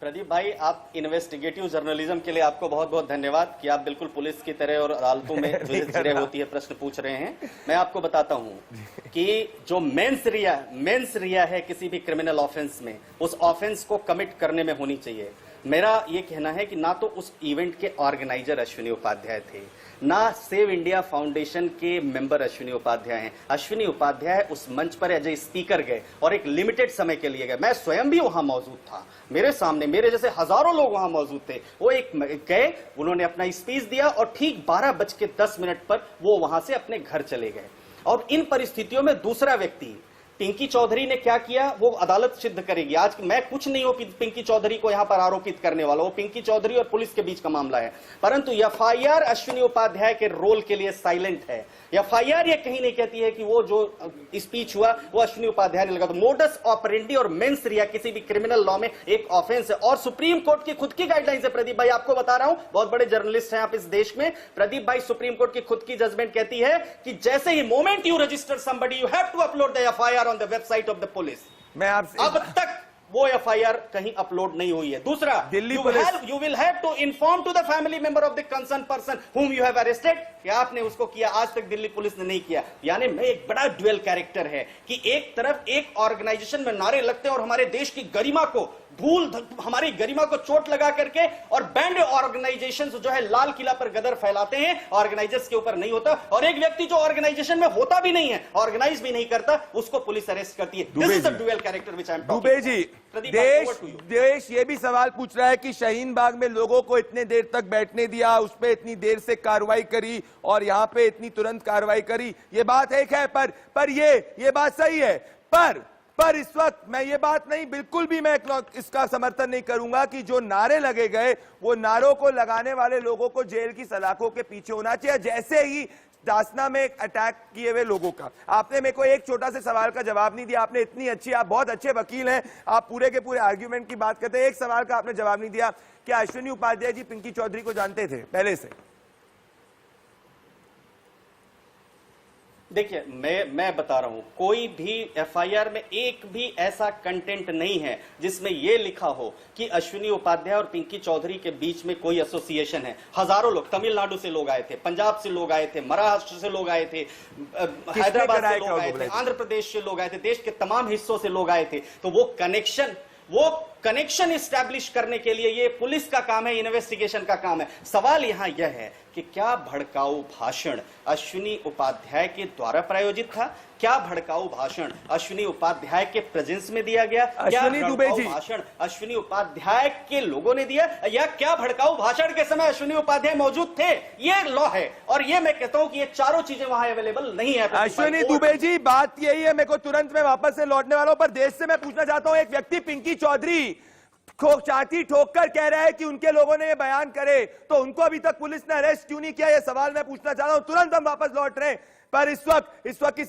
प्रदीप भाई, आप इन्वेस्टिगेटिव जर्नलिज्म के लिए आपको बहुत बहुत धन्यवाद कि आप बिल्कुल पुलिस की तरह और अदालतों में जो होती है प्रश्न पूछ रहे हैं। मैं आपको बताता हूं कि जो मेंस रिया है किसी भी क्रिमिनल ऑफेंस में, उस ऑफेंस को कमिट करने में होनी चाहिए। मेरा ये कहना है कि ना तो उस इवेंट के ऑर्गेनाइजर अश्विनी उपाध्याय थे, ना सेव इंडिया फाउंडेशन के मेंबर अश्विनी उपाध्याय हैं। अश्विनी उपाध्याय उस मंच पर एज ए स्पीकर गए और एक लिमिटेड समय के लिए गए। मैं स्वयं भी वहां मौजूद था, मेरे सामने मेरे जैसे हजारों लोग वहां मौजूद थे। वो एक गए, उन्होंने अपना स्पीच दिया और ठीक 12:10 पर वो वहां से अपने घर चले गए। और इन परिस्थितियों में दूसरा व्यक्ति पिंकी चौधरी ने क्या किया वो अदालत सिद्ध करेगी। आज मैं कुछ नहीं हूं पिंकी चौधरी को यहां पर आरोपित करने वाला, वो पिंकी चौधरी और पुलिस के बीच का मामला है। परंतु एफआईआर अश्विनी उपाध्याय के रोल के लिए साइलेंट है। एफआईआर ये कहीं नहीं कहती है कि वो जो स्पीच हुआ वो अश्विनी उपाध्याय ने लगा। तो मोडस ऑपरेंडी और मेंस रिया किसी भी क्रिमिनल लॉ में एक ऑफेंस है और सुप्रीम कोर्ट की खुद की गाइडलाइंस है। प्रदीप भाई, आपको बता रहा हूं, बहुत बड़े जर्नलिस्ट हैं आप इस देश में। प्रदीप भाई, सुप्रीम कोर्ट की खुद की जजमेंट कहती है कि जैसे ही moment you register somebody, you have to upload the FIR on the website of the police.
मैं आपसे
अब तक वो एफआईआर कहीं अपलोड नहीं हुई है। दूसरा,
Delhi
you will have to inform to the family member of the concern person whom you have arrested कि आपने उसको किया। आज तक दिल्ली पुलिस ने नहीं किया। यानी मैं एक बड़ा ड्यूअल कैरेक्टर है कि एक तरफ एक ऑर्गेनाइजेशन में नारे लगते हैं और हमारे देश की गरिमा को हमारी गरिमा को चोट लगा करके, और बैंड ऑर्गेनाइजेशंस जो है लाल किला पर गदर फैलाते हैं, ऑर्गेनाइजर्स के ऊपर नहीं होता। और एक व्यक्ति जो ऑर्गेनाइजेशन में होता भी नहीं है, ऑर्गेनाइज भी नहीं करता, उसको पुलिस अरेस्ट करती है। This is the dual character which I am talking.
Dubey ji, देश ये भी सवाल पूछ रहा है कि शाहीन बाग में लोगों को इतने देर तक बैठने दिया, उस पर इतनी देर से कार्रवाई करी और यहां पे इतनी तुरंत कार्रवाई करी, ये बात एक है। पर ये बात सही है। पर इस वक्त मैं ये बात नहीं, बिल्कुल भी मैं इसका समर्थन नहीं करूंगा कि जो नारे लगे गए वो नारों को लगाने वाले लोगों को जेल की सलाखों के पीछे होना चाहिए, जैसे ही दासना में अटैक किए हुए लोगों का। आपने मेरे को एक छोटा से सवाल का जवाब नहीं दिया। आपने इतनी अच्छी, आप बहुत अच्छे वकील हैं, आप पूरे के पूरे आर्ग्यूमेंट की बात करते हैं, एक सवाल का आपने जवाब नहीं दिया। क्या अश्विनी उपाध्याय जी पिंकी चौधरी को जानते थे पहले से?
देखिए, मैं बता रहा हूं, कोई भी एफआईआर में एक भी ऐसा कंटेंट नहीं है जिसमें यह लिखा हो कि अश्विनी उपाध्याय और पिंकी चौधरी के बीच में कोई एसोसिएशन है। हजारों लोग, तमिलनाडु से लोग आए थे, पंजाब से लोग आए थे, महाराष्ट्र से लोग आए थे, हैदराबाद से लोग आए थे, आंध्र प्रदेश से लोग आए थे, देश के तमाम हिस्सों से लोग आए थे। तो वो कनेक्शन एस्टैब्लिश करने के लिए ये पुलिस का काम है, इन्वेस्टिगेशन का काम है। सवाल यहां यह है कि क्या भड़काऊ भाषण अश्विनी उपाध्याय के द्वारा प्रायोजित था? क्या भड़काऊ भाषण अश्विनी उपाध्याय के प्रेजेंस में दिया गया? क्या भड़काऊ भाषण अश्विनी उपाध्याय के लोगों ने दिया, या क्या भड़काऊ भाषण के समय अश्विनी उपाध्याय मौजूद थे? ये लॉ है और ये मैं कहता हूं कि ये चारों चीजें वहां अवेलेबल नहीं है।
अश्विनी दुबे जी, बात यही है, मेरे को तुरंत में वापस से लौटने वाला हूं, पर देश से मैं पूछना चाहता हूं, एक व्यक्ति पिंकी चौधरी छाती ठोककर कह रहा है कि उनके लोगों ने ये बयान करे, तो उनको अभी तक पुलिस ने अरेस्ट क्यों नहीं किया? ये सवाल मैं पूछना चाह रहा हूं। तुरंत हम वापस लौट रहे हैं। पर इस वक्त की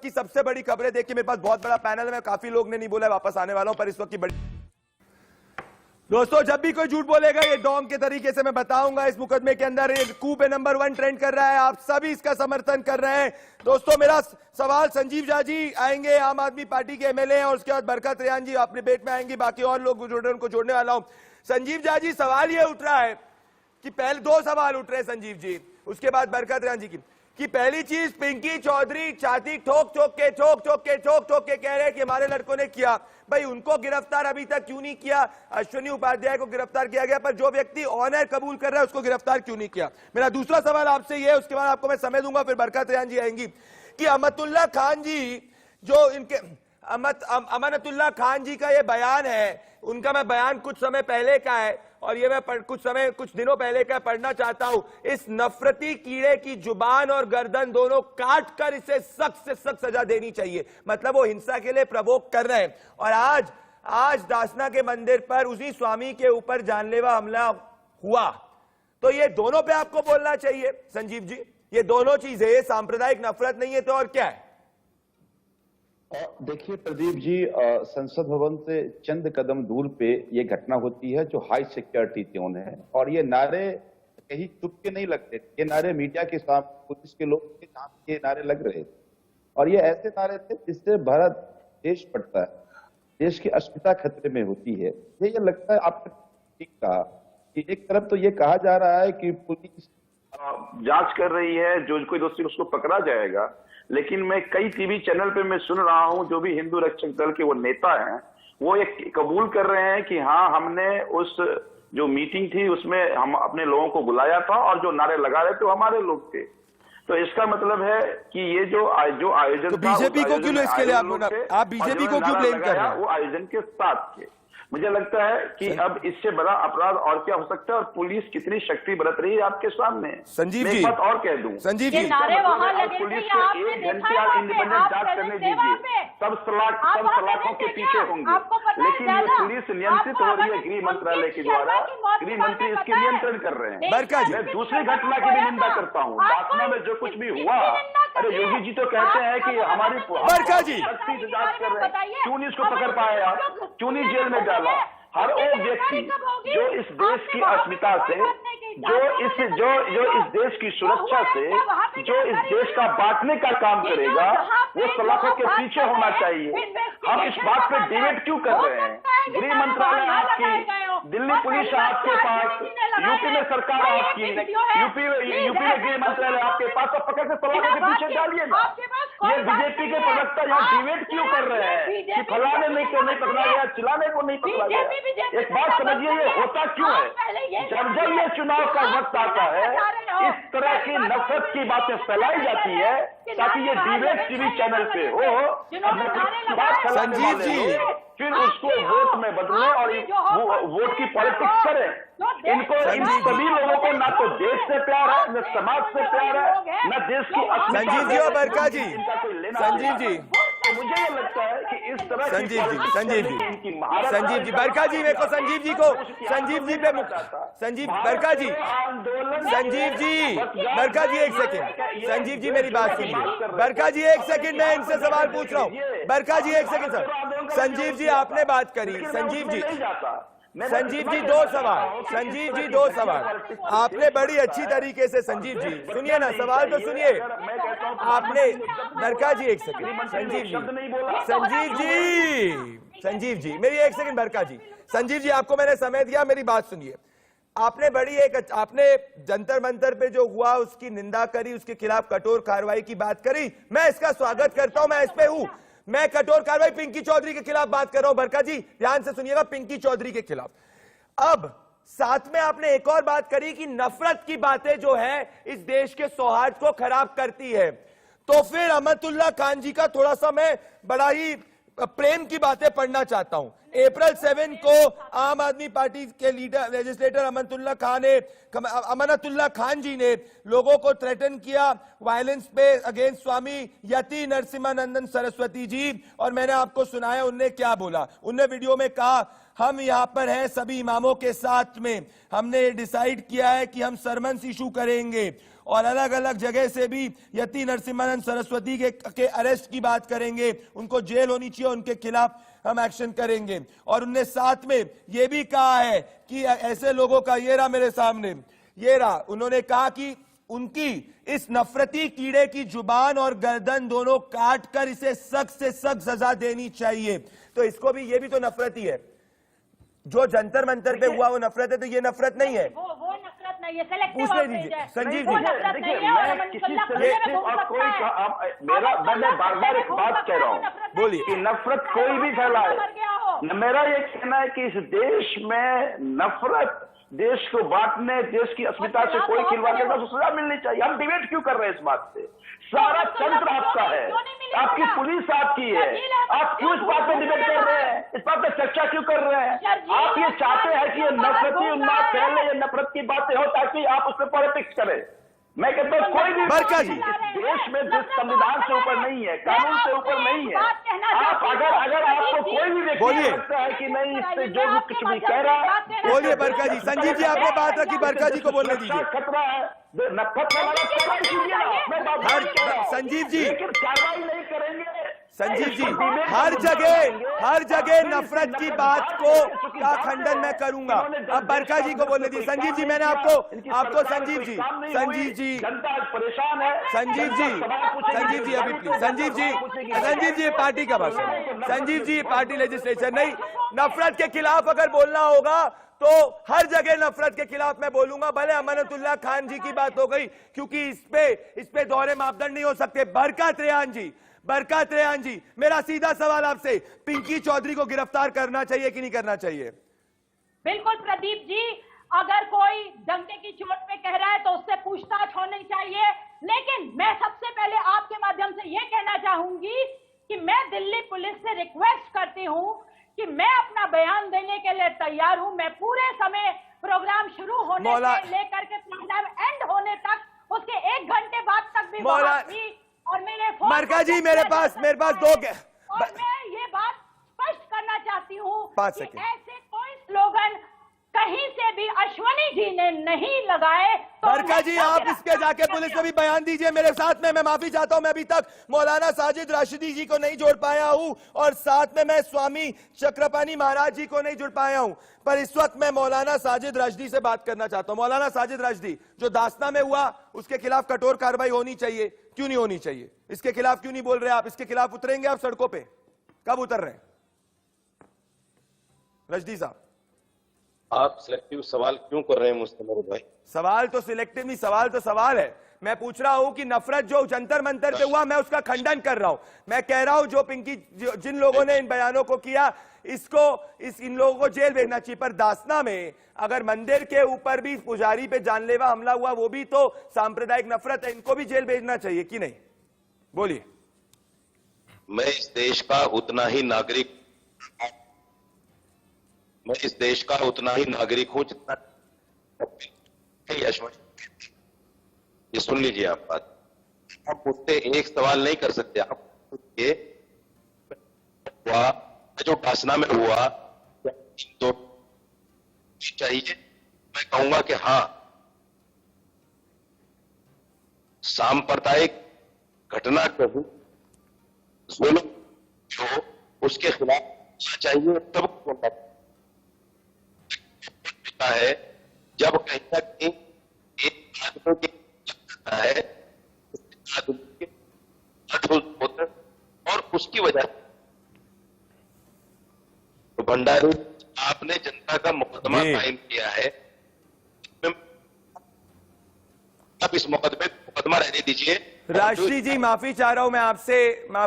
सबसे बड़ी खबरें देखिए, मेरे पास बहुत बड़ा पैनल है, काफी लोग ने नहीं बोला, वापस आने वाला हूं। पर इस वक्त की बड़ी दोस्तों, जब भी कोई झूठ बोलेगा ये डॉन के तरीके से मैं बताऊंगा। इस मुकदमे के अंदर एक कूप नंबर 1 ट्रेंड कर रहा है, आप सभी इसका समर्थन कर रहे हैं। दोस्तों, मेरा सवाल, संजीव झा जी आएंगे, आम आदमी पार्टी के एमएलए हैं, और उसके बाद बरकत रेहान जी अपने बेट में आएंगी, बाकी और लोग जुड़ रहे हैं, उनको जोड़ने वाला हूं। संजीव झा जी, सवाल ये उठ रहा है कि पहले 2 सवाल उठ रहे हैं संजीव जी, उसके बाद बरकत रेहान जी की, कि पहली चीज पिंकी चौधरी छाती ठोक ठोक के कह रहे हैं कि हमारे लड़कों ने किया। भाई उनको गिरफ्तार अभी तक क्यों नहीं किया? अश्विनी उपाध्याय को गिरफ्तार किया गया, पर जो व्यक्ति ऑनर कबूल कर रहा है उसको गिरफ्तार क्यों नहीं किया? मेरा दूसरा सवाल आपसे ये है, उसके बाद आपको मैं समय दूंगा, फिर बरकत रेहान जी आएंगी, कि अमतुल्ला खान जी जो इनके अमानतुल्लाह खान जी का ये बयान है, उनका मैं बयान कुछ समय पहले का है और ये मैं कुछ दिनों पहले का पढ़ना चाहता हूं। इस नफरती कीड़े की जुबान और गर्दन दोनों काट कर इसे सख्त से सख्त सजा देनी चाहिए। मतलब वो हिंसा के लिए प्रवोक कर रहे हैं। और आज दासना के मंदिर पर उसी स्वामी के ऊपर जानलेवा हमला हुआ, तो ये दोनों पे आपको बोलना चाहिए संजीव जी। ये दोनों चीजें, ये सांप्रदायिक नफरत नहीं है तो और क्या है?
देखिए प्रदीप जी, संसद भवन से चंद कदम दूर पे ये घटना होती है जो हाई सिक्योरिटी जोन है, और ये नारे कहीं चुप के नहीं लगते। ये नारे मीडिया के सामने पुलिस के लोग के सामने ये नारे लग रहे थे, और ये ऐसे नारे थे जिससे भारत देश पड़ता है, देश की अस्मिता खतरे में होती है। ये लगता है आपने ठीक कहा कि एक तरफ तो ये कहा जा रहा है कि पुलिस
जांच कर रही है, जो कोई दोषी उसको पकड़ा जाएगा, लेकिन मैं कई टीवी चैनल पे मैं सुन रहा हूं जो भी हिंदू रक्षक दल के वो नेता हैं, वो एक कबूल कर रहे हैं कि हाँ हमने उस जो मीटिंग थी उसमें हम अपने लोगों को बुलाया था और जो नारे लगा रहे थे वो हमारे लोग थे। तो इसका मतलब है कि ये जो आयोजन
तो बीजेपी को क्यों इसके लिए आप बीजेपी को क्यों ब्लेम कर रहे हैं?
वो आयोजन के साथ थे। मुझे लगता है कि अब इससे बड़ा अपराध और क्या हो सकता है, और पुलिस कितनी शक्ति बरत रही है आपके सामने।
संजीव जी,
एक बात और कह दूं,
संजीव जी,
नारे वहां लगे
पुलिस
थे,
को
आपने
1
देखा
घंटे
है
इंडिपेंडेंट जांच करने दीजिए, सब सलाखों के पीछे होंगे, लेकिन ये पुलिस नियंत्रित हो रही है गृह मंत्रालय के द्वारा। गृह मंत्री इसके नियंत्रण कर रहे हैं। मैं दूसरी घटना की भी निंदा करता हूँ, दासना में जो कुछ भी हुआ, अरे योगी जी तो कहते हैं कि हमारी
बरका जी
सख्ती से जांच कर रहे हैं, क्यों नहीं इसको पकड़ पाए आप, क्यों नहीं जेल में डाला? हर वो व्यक्ति जो इस देश की अस्मिता से, जो इस देश की सुरक्षा से, जो इस देश का बांटने का काम करेगा, वो सलाखों के पीछे होना चाहिए। हम इस बात पे डिबेट क्यों कर रहे हैं? गृह मंत्रालय आपकी, दिल्ली पुलिस आपके पास, यूपी में सरकार आपकी, यूपी में गृह मंत्रालय आपके पास, अब पकड़ के सलाखों के पीछे डालिए ना। ये बीजेपी के प्रवक्ता यहाँ डिबेट क्यों कर रहे हैं कि फलाने में क्यों नहीं पकड़ा गया, चिल्लाने को नहीं पकड़ा गया? एक बात समझिए, ये होता क्यों है? जब ये चुनाव का वक्त आता है, इस तरह की नफरत की बातें फैलाई जाती है ताकि ये डिबेट टीवी चैनल पे हो,
संजीव जी,
फिर उसको वोट में बदले और वोट की पॉलिटिक्स करें। इनको, इन सभी लोगों को ना तो देश से प्यार है, न समाज से प्यार है, न देश की
संजीव जी और बरका जी, संजीव जी,
मुझे ये लगता है कि इस तरह
संजीव जी, बरका जी, मेरे को संजीव जी पे संजीव बरका जी, संजीव जी, बरका जी, एक सेकंड, संजीव जी मेरी बात सुनिए। बरका जी एक सेकंड, मैं इनसे सवाल पूछ रहा हूँ। बरका जी एक सेकंड सर। संजीव जी आपने बात करी, संजीव जी दो सवाल, संजीव जी 2 सवाल आपने बड़ी अच्छी तरीके से, संजीव जी सुनिए ना, सवाल तो सुनिए आपने। बरका जी एक सेकंड, संजीव जी मेरी एक सेकंड, बरका जी, संजीव जी आपको मैंने समय दिया, मेरी बात सुनिए। आपने आपने जंतर मंतर पे जो हुआ उसकी निंदा करी, उसके खिलाफ कठोर कार्रवाई की बात करी, मैं इसका स्वागत करता हूं, मैं इस पे हूं। मैं कठोर कार्रवाई पिंकी चौधरी के खिलाफ बात कर रहा हूं। बरका जी ध्यान से सुनिएगा, पिंकी चौधरी के खिलाफ। अब साथ में आपने एक और बात करी कि नफरत की बातें जो है इस देश के सौहार्द को खराब करती है, तो फिर अमतुल्लाह खान जी का थोड़ा सा मैं बड़ा ही प्रेम की बातें पढ़ना चाहता हूं। अप्रैल 7 को आम आदमी पार्टी के लीडर लेजिस्लेटर अमानतुल्लाह खान जी ने लोगों को थ्रेटन किया वायलेंस पे अगेंस्ट स्वामी यति नरसिम्हानंदन सरस्वती जी, और मैंने आपको सुनाया उनने क्या बोला। उनने वीडियो में कहा, हम यहाँ पर हैं सभी इमामों के साथ में, हमने डिसाइड किया है कि हम सरमन्स इशू करेंगे और अलग अलग जगह से भी यति नरसिम्हानंद सरस्वती के अरेस्ट की बात करेंगे, उनको जेल होनी चाहिए, उनके खिलाफ हम एक्शन करेंगे। और उनने साथ में ये भी कहा है कि ऐसे लोगों का, ये रहा मेरे सामने, ये रहा, उन्होंने कहा कि उनकी इस नफरती कीड़े की जुबान और गर्दन दोनों काट कर इसे सख्त से सख्त सजा देनी चाहिए। तो इसको भी, ये भी तो नफरत ही है। जो जंतर मंतर पे हुआ वो नफरत है, तो ये नफरत नहीं है।
वो नफरत नहीं है, सेलेक्टिव
पूछने
आउटरीच
दीजिए
है।
संजीव
वो
जी।
नफरत नहीं है और अमन
किसी
सल्ला
से
खुले में घूम
और
सकता
कोई
है।
मैं बार बार एक बात कह रहा हूँ,
बोलिए।
कि नफरत कोई भी फैलाए। मेरा ये कहना है कि इस देश में नफरत, देश को बांटने, देश की अस्मिता से कोई खिलवाड़ करता तो सजा मिलनी चाहिए। हम डिबेट क्यों कर रहे हैं इस बात पे? सारा तंत्र आपका है, आपकी पुलिस आपकी है, आप क्यों इस बात पे डिबेट कर रहे हैं? इस बात पे चर्चा क्यों कर रहे हैं? आप ये चाहते हैं कि ये नफरती उन्माद फैले, ये नफरत की बातें हो ताकि आप उस पर पॉलिटिक्स करें। मैं कहता हूँ कोई भी
बरका जी।
देश में जिस संविधान से ऊपर नहीं है, कानून से ऊपर नहीं है, आप अगर आपको कोई भी व्यक्ति लगता है कि नहीं इससे जो भी कुछ भी कह रहा है,
बोलिए बरका जी। संजीव जी आपने बात रखी, बरका जी को बोलने दीजिए।
खतरा है, नफरत वाला कार्रवाई कीजिए ना, मैं बात कह रहा हूं।
संजीव जी।
लेकिन कार्रवाई नहीं करेंगे।
संजीव जी, हर जगह नफरत की बात को का खंडन मैं करूंगा। अब बरका जी को बोलने दीजिए। संजीव जी, मैंने आपको संजीव जी
जनता परेशान है।
संजीव जी अभी प्लीज। संजीव जी पार्टी का भाषण है। संजीव जी पार्टी लेजिस्लेचर नहीं। नफरत के खिलाफ अगर बोलना होगा तो हर जगह नफरत के खिलाफ मैं बोलूंगा। भले अमानतुल्लाह खान जी की बात हो गई, क्योंकि इस पे दोहरे मापदंड नहीं हो सकते। बरकत रेहान जी, मेरा सीधा सवाल आपसे, पिंकी चौधरी को गिरफ्तार करना चाहिए कि नहीं करना चाहिए?
बिल्कुल प्रदीप जी, अगर कोई डंके की चोट पे कह रहा है तो उससे पूछताछ होनी चाहिए। लेकिन मैं सबसे पहले आपके माध्यम से यह कहना चाहूंगी कि मैं दिल्ली पुलिस से रिक्वेस्ट करती हूं कि मैं अपना बयान देने के लिए तैयार हूं। मैं पूरे समय प्रोग्राम शुरू होने से लेकर के प्रोग्राम एंड होने तक, उसके 1 घंटे बाद तक भी वहां थी और मेरे फोन
बरका जी मेरे पास 2
और मैं ये बात स्पष्ट करना चाहती हूँ कि ऐसे कोई स्लोगन कहीं से भी अश्वनी जी ने नहीं लगाए। तो
बरका जी आप इस पे जाके पुलिस में भी बयान दीजिए मेरे साथ में। मैं माफी चाहता हूं, मैं अभी तक मौलाना साजिद राशिदी जी को नहीं जोड़ पाया हूं और साथ में मैं स्वामी चक्रपाणी महाराज जी को नहीं जुड़ पाया हूं, पर इस वक्त मैं मौलाना साजिद राशिदी से बात करना चाहता हूं। मौलाना साजिद राशिदी, जो दासना में हुआ उसके खिलाफ कठोर कार्रवाई होनी चाहिए, क्यों नहीं होनी चाहिए? इसके खिलाफ क्यों नहीं बोल रहे आप? इसके खिलाफ उतरेंगे आप सड़कों पे? कब उतर रहे हैं रजदी साहब?
आप सिलेक्टिव सवाल क्यों कर रहे हैं मुझसे मेरे भाई?
सवाल तो सिलेक्टिव नहीं, सवाल तो सवाल है। मैं पूछ रहा हूं कि नफरत जो जंतर मंतर पे हुआ, मैं उसका खंडन कर रहा हूं। मैं कह रहा हूं जिन लोगों ने इन बयानों को किया, इन लोगों को जेल भेजना चाहिए। पर दासना में अगर मंदिर के ऊपर भी पुजारी पे जानलेवा हमला हुआ, वो भी तो सांप्रदायिक नफरत है, इनको भी जेल भेजना चाहिए कि नहीं? बोलिए।
मैं इस देश का उतना ही नागरिक हूं जितना ये सुन लीजिए आप बात। आप मुझसे एक सवाल नहीं कर सकते। आप ये जो दासना में हुआ तो चाहिए, मैं कहूंगा कि हाँ, सांप्रदायिक घटना को जुल्म जो उसके खिलाफ चाहिए तब है जब कहीं ना कहीं एक आदमी है और उसकी वजह तो भंडारी आपने जनता का मुकदमा कायम किया है। आप इस मुकदमा रहने दीजिए।
राष्ट्री जी माफी चाह रहा हूं मैं आपसे। मैं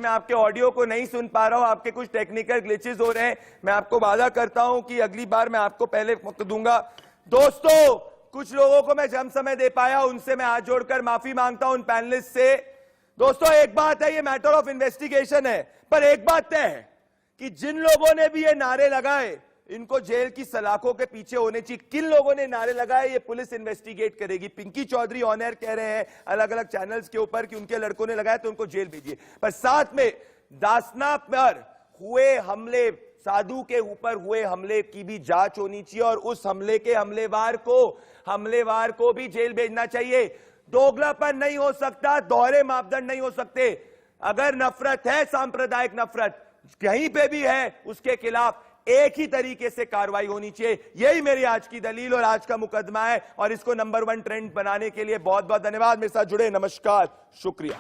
आपके ऑडियो को नहीं सुन पा रहा हूं, आपके कुछ टेक्निकल ग्लिचेस हो रहे हैं। मैं आपको वादा करता हूं कि अगली बार मैं आपको पहले वक्त दूंगा। दोस्तों, कुछ लोगों को मैं जम समय दे पाया, उनसे मैं हाथ जोड़कर माफी मांगता हूं, उन पैनलिस्ट से। दोस्तों, एक बात है, ये मैटर ऑफ इन्वेस्टिगेशन है, पर एक बात तय है कि जिन लोगों ने भी ये नारे लगाए, इनको जेल की सलाखों के पीछे होने चाहिए। किन लोगों ने नारे लगाए ये पुलिस इन्वेस्टिगेट करेगी। पिंकी चौधरी ऑन एयर कह रहे हैं अलग अलग चैनल्स के ऊपर कि उनके लड़कों ने लगाया तो उनको जेल भेजिए, पर साथ में दासना पर हुए हमले, साधु के ऊपर हुए हमले की भी जांच होनी चाहिए और उस हमले के हमलेवार को भी जेल भेजना चाहिए। दोगलापन नहीं हो सकता, दोहरे मापदंड नहीं हो सकते। अगर नफरत है, सांप्रदायिक नफरत कहीं पे भी है, उसके खिलाफ एक ही तरीके से कार्रवाई होनी चाहिए। यही मेरी आज की दलील और आज का मुकदमा है और इसको नंबर 1 ट्रेंड बनाने के लिए बहुत बहुत धन्यवाद। मेरे साथ जुड़े, नमस्कार, शुक्रिया।